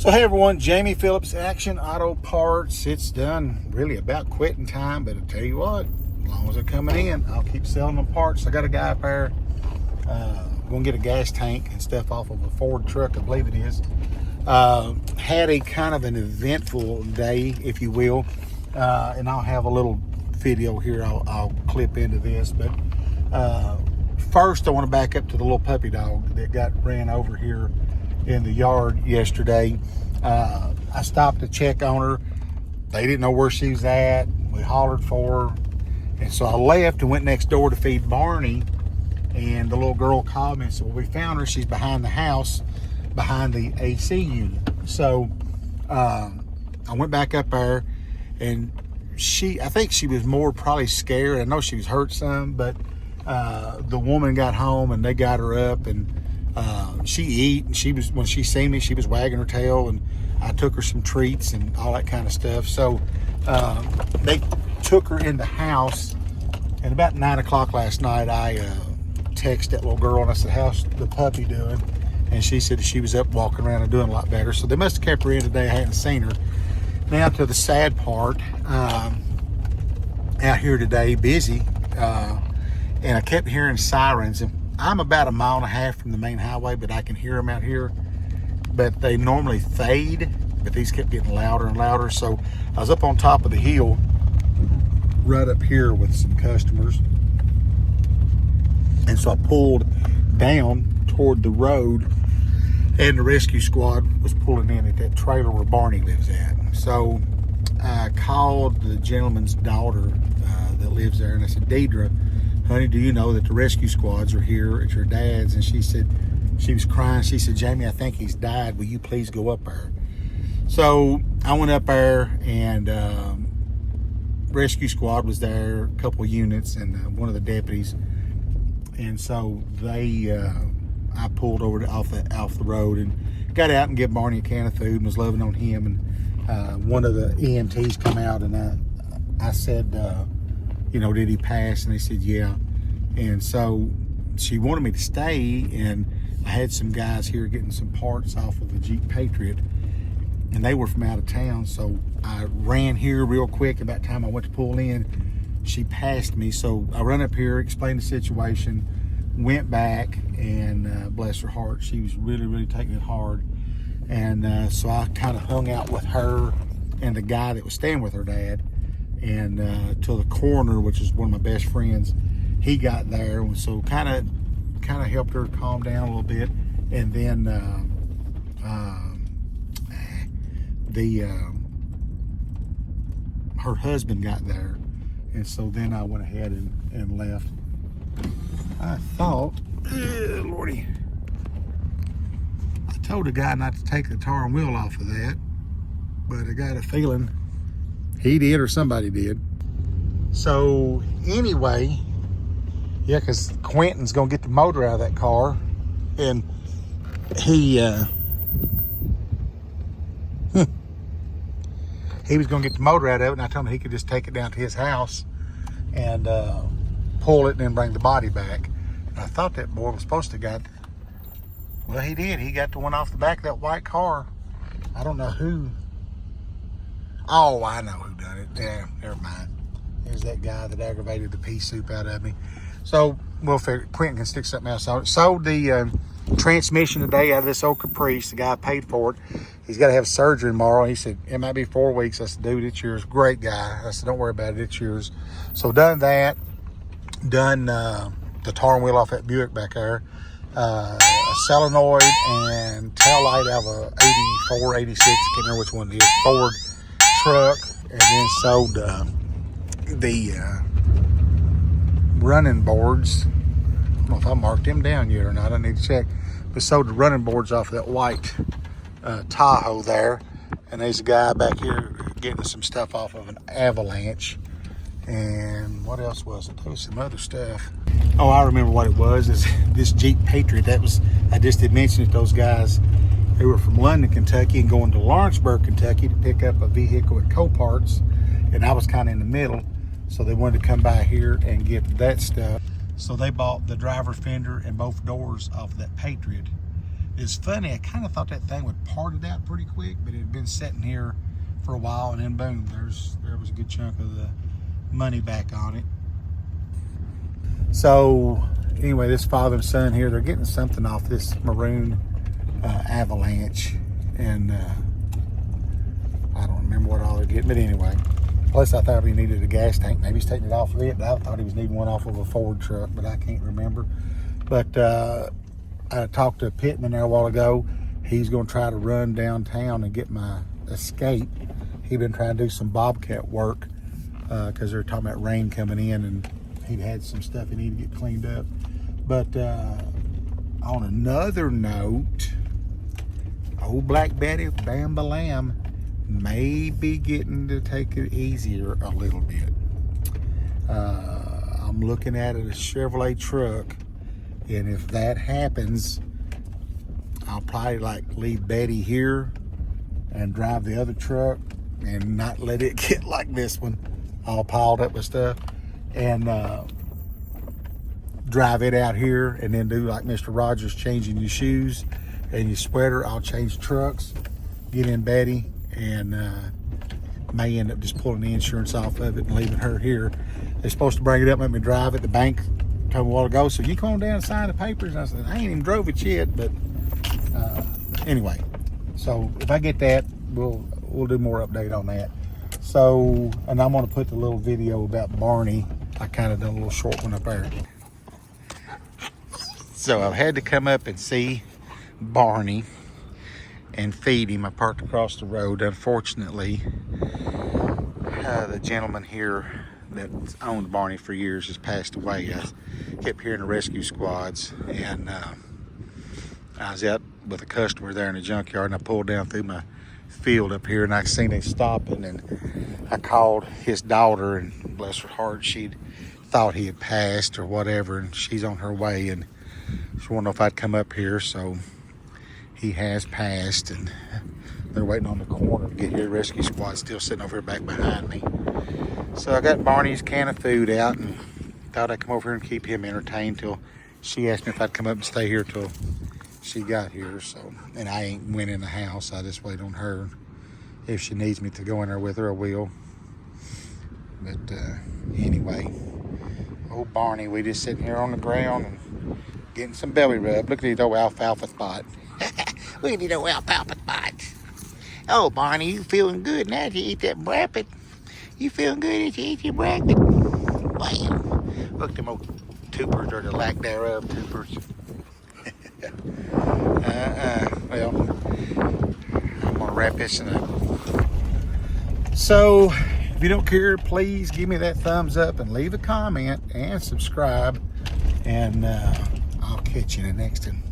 So hey everyone, Jamie Phillips, Action Auto Parts. It's done really about quitting time, but I tell you what, as long as they're coming in, I'll keep selling them parts. I got a guy up there going to get a gas tank and stuff off of a Ford truck, I believe it is. Had a kind of an eventful day, if you will, and I'll have a little video here I'll clip into this. But first I want to back up to the little puppy dog that got ran over here in the yard yesterday. I stopped to check on her. They didn't know where she was at. We hollered for her, and so I left and went next door to feed Barney, and the little girl called me and said, well, we found her. She's behind the house, behind the AC unit. So I went back up there, and I think she was more probably scared. I know she was hurt some, but the woman got home and they got her up, and she ate, and when she seen me, she was wagging her tail, and I took her some treats and all that kind of stuff. So they took her in the house, and about 9 o'clock last night, I texted that little girl and I said, how's the puppy doing? And she said she was up walking around and doing a lot better. So they must have kept her in today. I hadn't seen her. Now to the sad part, out here today, busy, and I kept hearing sirens. And I'm about 1.5 miles from the main highway, but I can hear them out here. But they normally fade, but these kept getting louder and louder. So I was up on top of the hill right up here with some customers. And so I pulled down toward the road, and the rescue squad was pulling in at that trailer where Barney lives at. So I called the gentleman's daughter that lives there, and I said, Deidre, honey, do you know that the rescue squads are here at your dad's? And she said, she was crying. She said, Jamie, I think he's died. Will you please go up there? So I went up there, and rescue squad was there, a couple of units, and one of the deputies. And so I pulled over off the road and got out and gave Barney a can of food and was loving on him. And one of the EMTs come out, and I said, did he pass? And they said, yeah. And so she wanted me to stay, and I had some guys here getting some parts off of a Jeep Patriot, and they were from out of town. So I ran here real quick. About the time I went to pull in, she passed me. So I run up here, explained the situation, went back, and bless her heart, she was really, really taking it hard. And so I kind of hung out with her and the guy that was staying with her dad, and till the coroner, which is one of my best friends, he got there. And so kind of helped her calm down a little bit. And then her husband got there, and so then I went ahead and left. I thought, Lordy, I told the guy not to take the tar and wheel off of that, but I got a feeling he did or somebody did. So anyway, yeah, because Quentin's gonna get the motor out of that car, and he was gonna get the motor out of it, and I told him he could just take it down to his house and pull it and then bring the body back. And I thought that boy was supposed to well, he did. He got the one off the back of that white car. I don't know who. Oh, I know who done it. Yeah, never mind. There's that guy that aggravated the pea soup out of me. So we'll figure, Quentin can stick something else on it. Sold the transmission today out of this old Caprice. The guy paid for it. He's got to have surgery tomorrow. He said, it might be 4 weeks. I said, dude, it's yours. Great guy. I said, don't worry about it. It's yours. So done that. Done the tar and wheel off that Buick back there. A solenoid and tail light out of a 84, 86, I can't remember which one it is, Ford truck. And then sold the running boards. I don't know if I marked them down yet or not. I need to check. But sold the running boards off of that white Tahoe there. And there's a guy back here getting some stuff off of an Avalanche. And what else was it? There was some other stuff. Oh, I remember what it was. Is this Jeep Patriot. I just had mentioned it. Those guys, they were from London, Kentucky, and going to Lawrenceburg, Kentucky to pick up a vehicle at Coparts. And I was kind of in the middle. So they wanted to come by here and get that stuff. So they bought the driver fender and both doors off that Patriot. It's funny, I kind of thought that thing would part it out pretty quick, but it had been sitting here for a while, and then boom, there was a good chunk of the money back on it. So anyway, this father and son here, they're getting something off this maroon Avalanche, and I don't remember what all they're getting, but anyway. Plus, I thought he needed a gas tank. Maybe he's taking it off of it, but I thought he was needing one off of a Ford truck, but I can't remember. But I talked to Pittman there a while ago. He's going to try to run downtown and get my Escape. He'd been trying to do some Bobcat work because they're talking about rain coming in, and he'd had some stuff he needed to get cleaned up. But on another note, old Black Betty, Bam Balam, may be getting to take it easier a little bit. I'm looking at a Chevrolet truck, and if that happens, I'll probably like leave Betty here and drive the other truck and not let it get like this one, all piled up with stuff, and drive it out here, and then do like Mr. Rogers, changing your shoes and your sweater. I'll change trucks, get in Betty, and may end up just pulling the insurance off of it and leaving her here. They're supposed to bring it up, let me drive it. The bank told me a while ago, so you come on down and sign the papers. And I said, I ain't even drove it yet, but anyway. So if I get that, we'll do more update on that. So, and I'm gonna put the little video about Barney. I kind of done a little short one up there. So I've had to come up and see Barney and feed him. I parked across the road. Unfortunately, the gentleman here that's owned Barney for years has passed away. I kept hearing the rescue squads, and I was out with a customer there in the junkyard, and I pulled down through my field up here, and I seen they stopping, and I called his daughter, and bless her heart, she'd thought he had passed or whatever, and she's on her way, and she wanted to know if I'd come up here. So he has passed, and they're waiting on the corner to get here. Rescue squad still sitting over here back behind me. So I got Barney's can of food out, and thought I'd come over here and keep him entertained till she asked me if I'd come up and stay here till she got here. So, and I ain't went in the house. I just wait on her. If she needs me to go in there with her, I will. But anyway, old Barney, we just sitting here on the ground and getting some belly rub. Look at these old alfalfa spots. Look at these old alfalfa spots. Oh, Barney, you feeling good now that you eat that breakfast? You feeling good as you eat your breakfast? Wow. Look at them old tupers, or the lack thereof tupers. Well, I'm gonna wrap this up. So, if you don't care, please give me that thumbs up and leave a comment and subscribe, and I'll catch you in the next one.